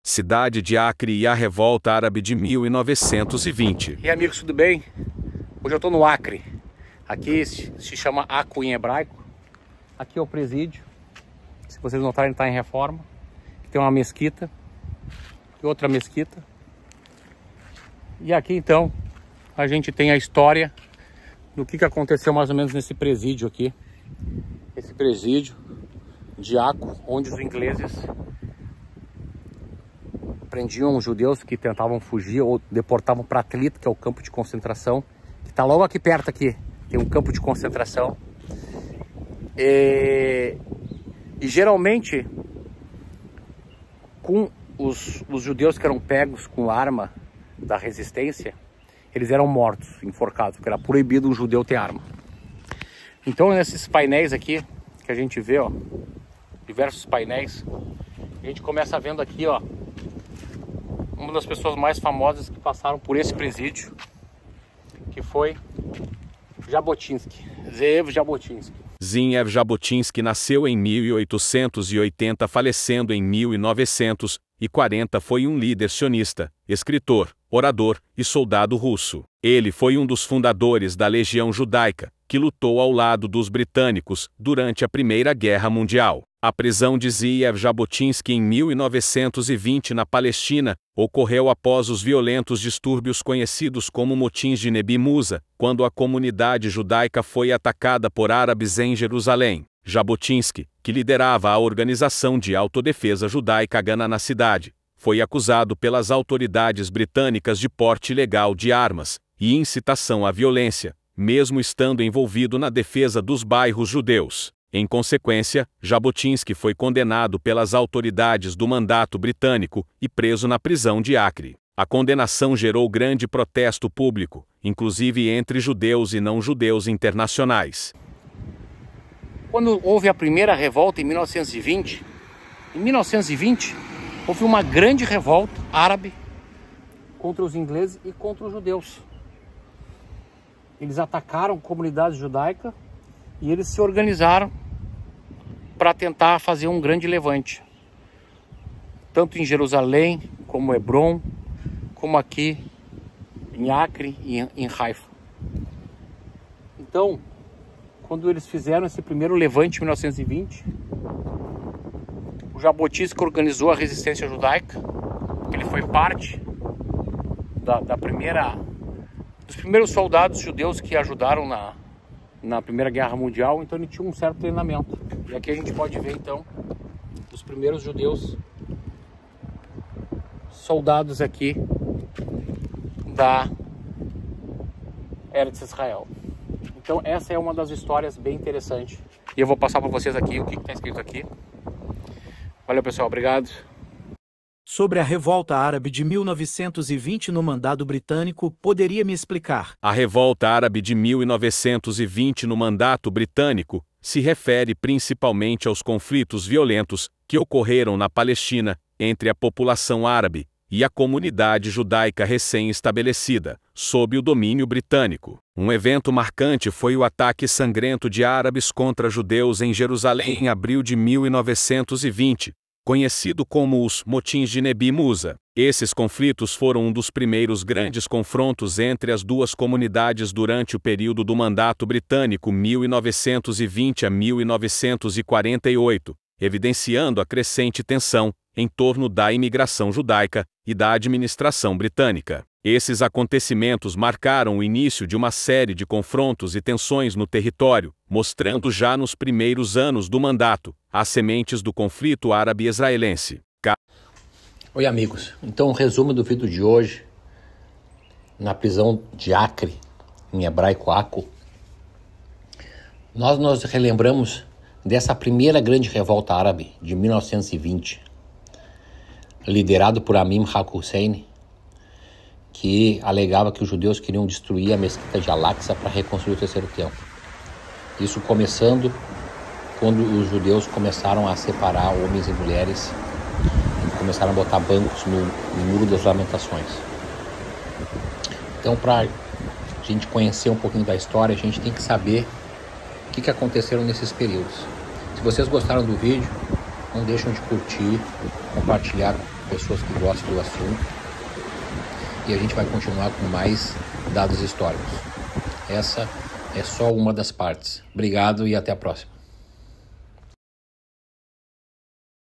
cidade de Acre e a revolta árabe de 1920. E aí, amigos, tudo bem? Hoje eu estou no Acre. Aqui se chama Acu em hebraico. Aqui é o presídio. Se vocês notarem, ele está em reforma. Tem uma mesquita e outra mesquita. E aqui então a gente tem a história do que aconteceu mais ou menos nesse presídio aqui. Esse presídio de Acu, onde os ingleses prendiam os judeus que tentavam fugir ou deportavam para Tlit, que é o campo de concentração, que está logo aqui perto aqui. Tem um campo de concentração. E geralmente com os judeus que eram pegos com arma da resistência, eles eram mortos, enforcados, porque era proibido um judeu ter arma. Então nesses painéis aqui, que a gente vê, ó, diversos painéis, a gente começa vendo aqui, ó, uma das pessoas mais famosas que passaram por esse presídio, que foi Jabotinsky, Zeev Jabotinsky. Zeev Jabotinsky nasceu em 1880, falecendo em 1940, foi um líder sionista, escritor, orador e soldado russo. Ele foi um dos fundadores da Legião Judaica, que lutou ao lado dos britânicos durante a Primeira Guerra Mundial. A prisão de Zeev Jabotinsky em 1920 na Palestina ocorreu após os violentos distúrbios conhecidos como motins de Nebi Musa, quando a comunidade judaica foi atacada por árabes em Jerusalém. Jabotinsky, que liderava a organização de autodefesa judaica Haganah na cidade, foi acusado pelas autoridades britânicas de porte ilegal de armas e incitação à violência, mesmo estando envolvido na defesa dos bairros judeus. Em consequência, Jabotinsky foi condenado pelas autoridades do mandato britânico e preso na prisão de Acre. A condenação gerou grande protesto público, inclusive entre judeus e não-judeus internacionais. Quando houve a primeira revolta em 1920, houve uma grande revolta árabe contra os ingleses e contra os judeus. Eles atacaram a comunidade judaica e eles se organizaram para tentar fazer um grande levante, tanto em Jerusalém, como Hebron, como aqui em Acre e em Haifa. Então, quando eles fizeram esse primeiro levante em 1920, o Jabotinsky organizou a resistência judaica. Ele foi parte dos primeiros soldados judeus que ajudaram na Primeira Guerra Mundial, então ele tinha um certo treinamento. E aqui a gente pode ver então os primeiros judeus soldados aqui da Eretz Israel. Então essa é uma das histórias bem interessantes. E eu vou passar para vocês aqui o que está escrito aqui. Valeu, pessoal, obrigado. Sobre a revolta árabe de 1920 no mandato britânico, poderia me explicar? A revolta árabe de 1920 no mandato britânico se refere principalmente aos conflitos violentos que ocorreram na Palestina entre a população árabe e a comunidade judaica recém-estabelecida, sob o domínio britânico. Um evento marcante foi o ataque sangrento de árabes contra judeus em Jerusalém em abril de 1920, conhecido como os motins de Nebi Musa. Esses conflitos foram um dos primeiros grandes confrontos entre as duas comunidades durante o período do mandato britânico 1920 a 1948, evidenciando a crescente tensão em torno da imigração judaica e da administração britânica. Esses acontecimentos marcaram o início de uma série de confrontos e tensões no território, mostrando já nos primeiros anos do mandato as sementes do conflito árabe-israelense. Oi, amigos. Então, o resumo do vídeo de hoje, na prisão de Acre, em hebraico Acu, nós nos relembramos dessa primeira grande revolta árabe de 1920, liderado por Amin Hussein, que alegava que os judeus queriam destruir a mesquita de Al-Aqsa para reconstruir o terceiro templo. Isso começando quando os judeus começaram a separar homens e mulheres e começaram a botar bancos no Muro das Lamentações. Então, para a gente conhecer um pouquinho da história, a gente tem que saber o que aconteceram nesses períodos. Se vocês gostaram do vídeo, não deixem de curtir, compartilhar pessoas que gostam do assunto. E a gente vai continuar com mais dados históricos. Essa é só uma das partes. Obrigado e até a próxima.